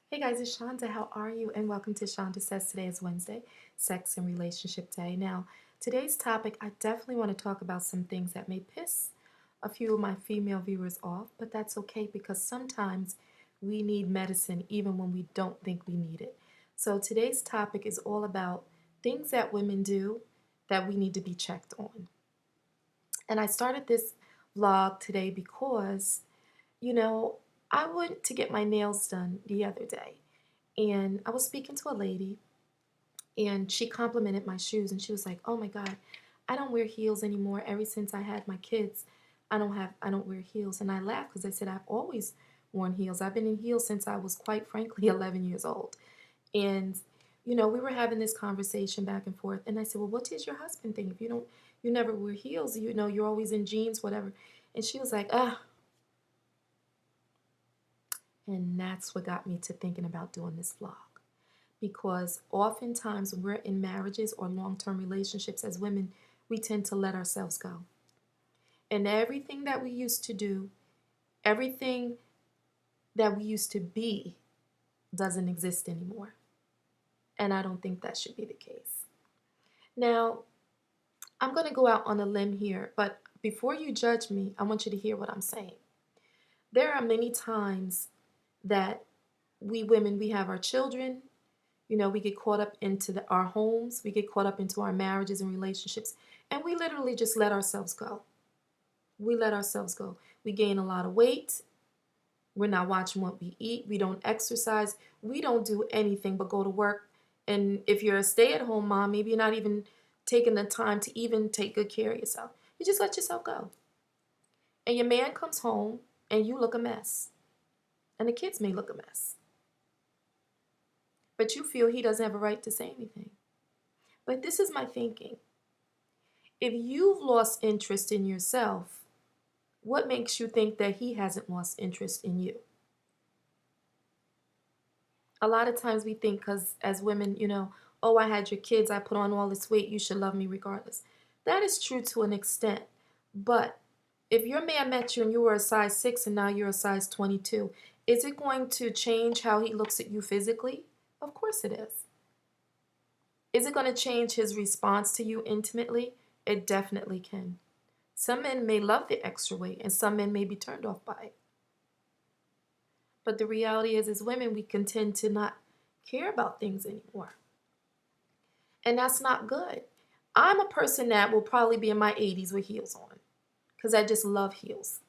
Hey guys, it's Shanda. How are you? And welcome to Shanda Says. Today is Wednesday, Sex and Relationship Day. Now, today's topic, I definitely want to talk about some things that may piss a few of my female viewers off, but that's okay because sometimes we need medicine even when we don't think we need it. So today's topic is all about things that women do that we need to be checked on. And I started this vlog today because, you know, I went to get my nails done the other day and I was speaking to a lady and she complimented my shoes and she was like, "Oh my God, I don't wear heels anymore. Ever since I had my kids, I don't wear heels." And I laughed because I said I've always worn heels. I've been in heels since I was quite frankly 11 years old. And we were having this conversation back and forth and I said, "Well, what does your husband think? If you never wear heels, you're always in jeans, whatever." And she was like, "Ah." And that's what got me to thinking about doing this vlog. Because oftentimes when we're in marriages or long-term relationships as women, we tend to let ourselves go. And everything that we used to do, everything that we used to be doesn't exist anymore. And I don't think that should be the case. Now, I'm going to go out on a limb here, but before you judge me, I want you to hear what I'm saying. There are many times that we women, we have our children, we get caught up into our homes, we get caught up into our marriages and relationships, and we literally just let ourselves go. We let ourselves go. We gain a lot of weight. We're not watching what we eat. We don't exercise. We don't do anything but go to work. And if you're a stay-at-home mom, maybe you're not even taking the time to even take good care of yourself. You just let yourself go. And your man comes home and you look a mess. And the kids may look a mess. But you feel he doesn't have a right to say anything. But this is my thinking. If you've lost interest in yourself, what makes you think that he hasn't lost interest in you? A lot of times we think because as women, "Oh, I had your kids, I put on all this weight, you should love me regardless." That is true to an extent. But if your man met you and you were a size 6 and now you're a size 22, is it going to change how he looks at you physically? Of course it is. Is it going to change his response to you intimately? It definitely can. Some men may love the extra weight and some men may be turned off by it. But the reality is, as women, we can tend to not care about things anymore. And that's not good. I'm a person that will probably be in my 80s with heels on because I just love heels.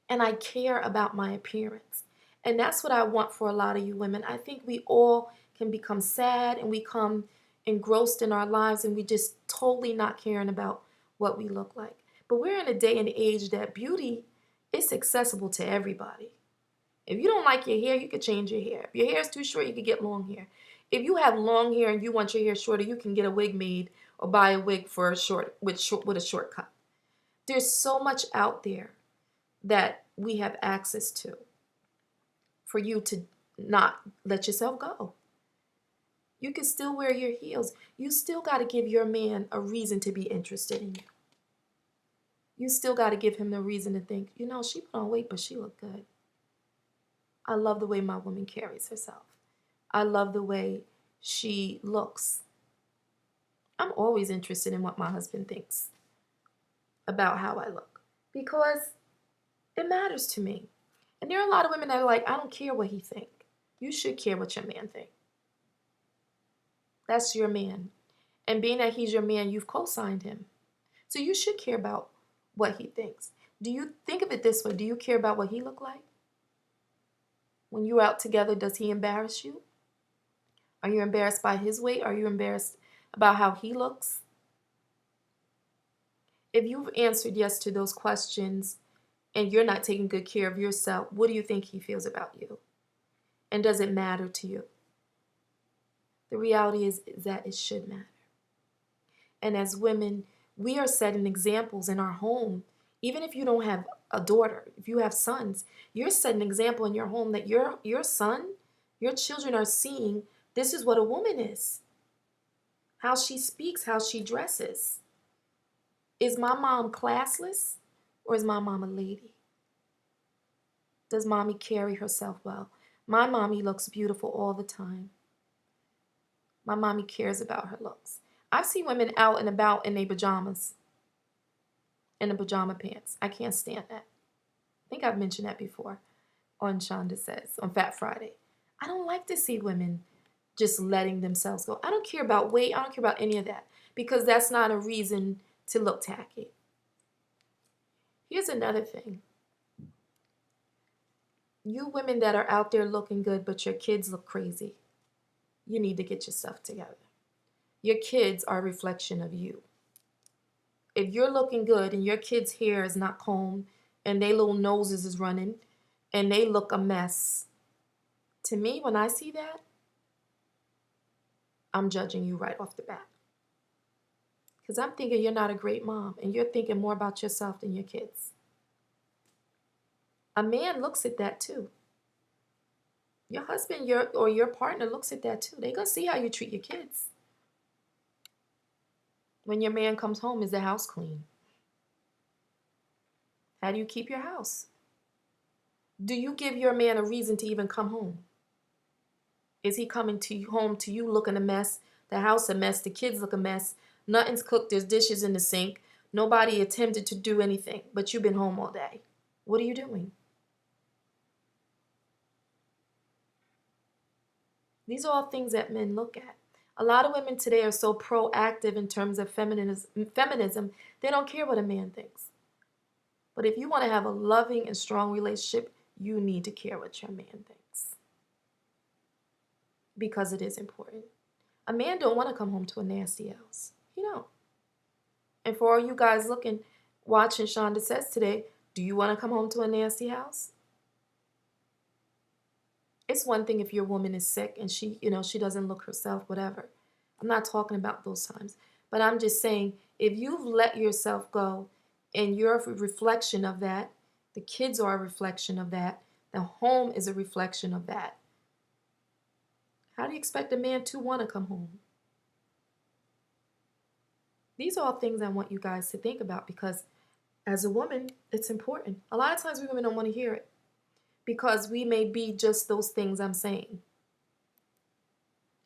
And I care about my appearance. And that's what I want for a lot of you women. I think we all can become sad and we come engrossed in our lives and we just totally not caring about what we look like. But we're in a day and age that beauty is accessible to everybody. If you don't like your hair, you could change your hair. If your hair is too short, you could get long hair. If you have long hair and you want your hair shorter, you can get a wig made or buy a wig for a with a shortcut. There's so much out there that we have access to for you to not let yourself go. You can still wear your heels. You still got to give your man a reason to be interested in you. You still got to give him the reason to think, she put on weight, but she looked good. I love the way my woman carries herself. I love the way she looks. I'm always interested in what my husband thinks about how I look because it matters to me. And there are a lot of women that are like, "I don't care what he think." You should care what your man think. That's your man. And being that he's your man, you've co-signed him. So you should care about what he thinks. Do you think of it this way? Do you care about what he look like? When you're out together, does he embarrass you? Are you embarrassed by his weight? Are you embarrassed about how he looks? If you've answered yes to those questions and you're not taking good care of yourself, what do you think he feels about you? And does it matter to you? The reality is that it should matter. And as women, we are setting examples in our home. Even if you don't have a daughter, if you have sons, you're setting an example in your home that your son, your children are seeing this is what a woman is. How she speaks, how she dresses. Is my mom classless or is my mom a lady? Does mommy carry herself well? My mommy looks beautiful all the time. My mommy cares about her looks. I've seen women out and about in their pajamas, in the pajama pants. I can't stand that. I think I've mentioned that before on Shanda Says on Fat Friday. I don't like to see women just letting themselves go. I don't care about weight. I don't care about any of that because that's not a reason to look tacky. Here's another thing. You women that are out there looking good, but your kids look crazy, you need to get yourself together. Your kids are a reflection of you. If you're looking good and your kids' hair is not combed and their little noses is running and they look a mess, to me, when I see that, I'm judging you right off the bat. Because I'm thinking you're not a great mom and you're thinking more about yourself than your kids. A man looks at that too. Your husband or your partner looks at that too. They're going to see how you treat your kids. When your man comes home, is the house clean? How do you keep your house? Do you give your man a reason to even come home? Is he coming to you, home to you looking a mess, the house a mess, the kids look a mess, nothing's cooked, there's dishes in the sink, nobody attempted to do anything, but you've been home all day? What are you doing? These are all things that men look at. A lot of women today are so proactive in terms of feminism, they don't care what a man thinks. But if you want to have a loving and strong relationship, you need to care what your man thinks. Because it is important. A man don't want to come home to a nasty house. You don't. And for all you guys watching Shanda Says today, do you want to come home to a nasty house? It's one thing if your woman is sick and she doesn't look herself, whatever. I'm not talking about those times. But I'm just saying, if you've let yourself go and you're a reflection of that, the kids are a reflection of that, the home is a reflection of that, how do you expect a man to want to come home? These are all things I want you guys to think about because as a woman, it's important. A lot of times we women don't want to hear it because we may be just those things I'm saying.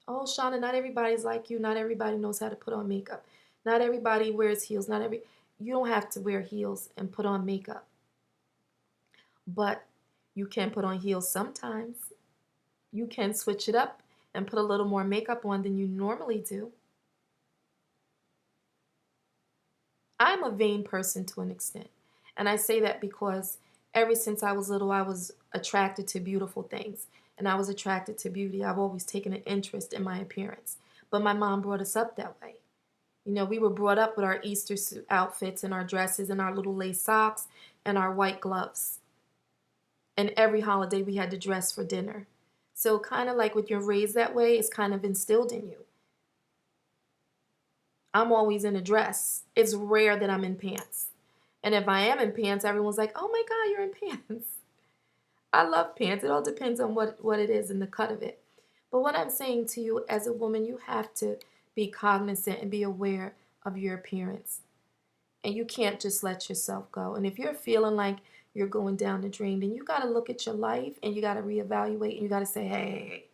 Oh, Shauna, not everybody's like you. Not everybody knows how to put on makeup. Not everybody wears heels. You don't have to wear heels and put on makeup. But you can put on heels sometimes. You can switch it up and put a little more makeup on than you normally do. I'm a vain person to an extent. And I say that because ever since I was little, I was attracted to beautiful things. And I was attracted to beauty. I've always taken an interest in my appearance. But my mom brought us up that way. You know, we were brought up with our Easter suit outfits and our dresses and our little lace socks and our white gloves. And every holiday we had to dress for dinner. So kind of like when you're raised that way, it's kind of instilled in you. I'm always in a dress. It's rare that I'm in pants. And if I am in pants, everyone's like, oh my God, you're in pants. I love pants. It all depends on what it is and the cut of it. But what I'm saying to you as a woman, you have to be cognizant and be aware of your appearance. And you can't just let yourself go. And if you're feeling like you're going down the drain, then you got to look at your life and you got to reevaluate and you got to say, hey,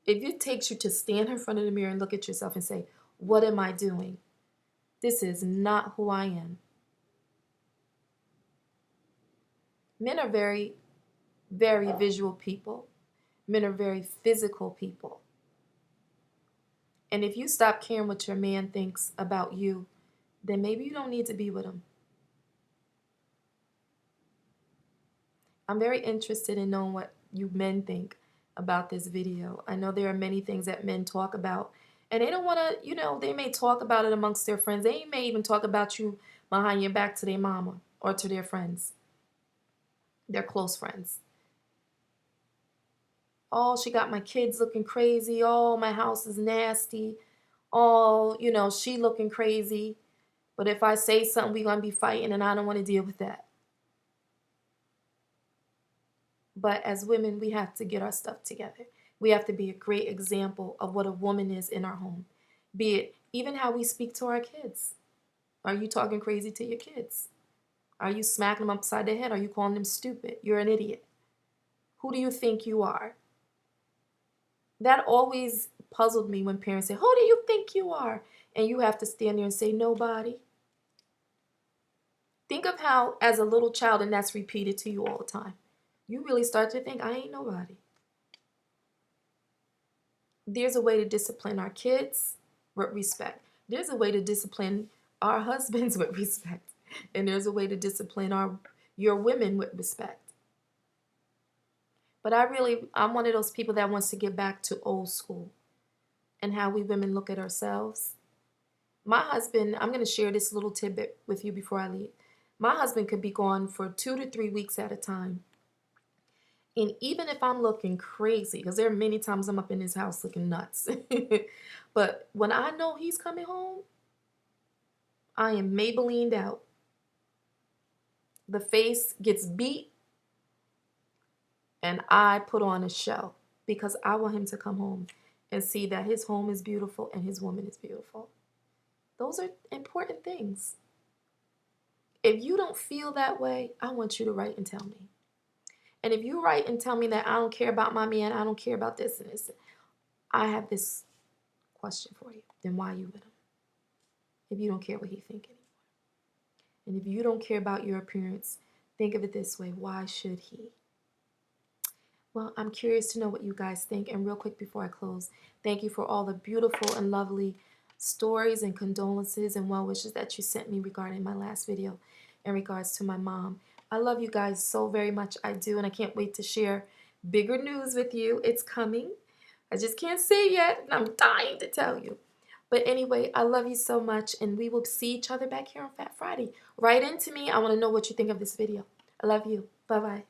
if it takes you to stand in front of the mirror and look at yourself and say, what am I doing? This is not who I am. Men are very, very visual people. Men are very physical people. And if you stop caring what your man thinks about you, then maybe you don't need to be with him. I'm very interested in knowing what you men think about this video. I know there are many things that men talk about, and they don't want to, they may talk about it amongst their friends. They may even talk about you behind your back to their mama or to their friends, their close friends. Oh, she got my kids looking crazy. Oh, my house is nasty. Oh, she looking crazy. But if I say something, we're going to be fighting, and I don't want to deal with that. But as women, we have to get our stuff together. We have to be a great example of what a woman is in our home. Be it even how we speak to our kids. Are you talking crazy to your kids? Are you smacking them upside the head? Are you calling them stupid? You're an idiot. Who do you think you are? That always puzzled me when parents say, who do you think you are? And you have to stand there and say, nobody. Think of how, as a little child, and that's repeated to you all the time, you really start to think, I ain't nobody. There's a way to discipline our kids with respect. There's a way to discipline our husbands with respect. And there's a way to discipline your women with respect. But I'm one of those people that wants to get back to old school and how we women look at ourselves. My husband, I'm going to share this little tidbit with you before I leave. My husband could be gone for 2 to 3 weeks at a time. And even if I'm looking crazy, because there are many times I'm up in his house looking nuts, but when I know he's coming home, I am Maybellined out. The face gets beat, and I put on a show because I want him to come home and see that his home is beautiful and his woman is beautiful. Those are important things. If you don't feel that way, I want you to write and tell me. And if you write and tell me that I don't care about my man, I don't care about this and this, I have this question for you. Then why are you with him? If you don't care what he thinks anymore. And if you don't care about your appearance, think of it this way. Why should he? Well, I'm curious to know what you guys think. And real quick before I close, thank you for all the beautiful and lovely stories and condolences and well wishes that you sent me regarding my last video in regards to my mom. I love you guys so very much. I do, and I can't wait to share bigger news with you. It's coming. I just can't say yet, and I'm dying to tell you. But anyway, I love you so much, and we will see each other back here on Fat Friday. Write into me. I want to know what you think of this video. I love you. Bye-bye.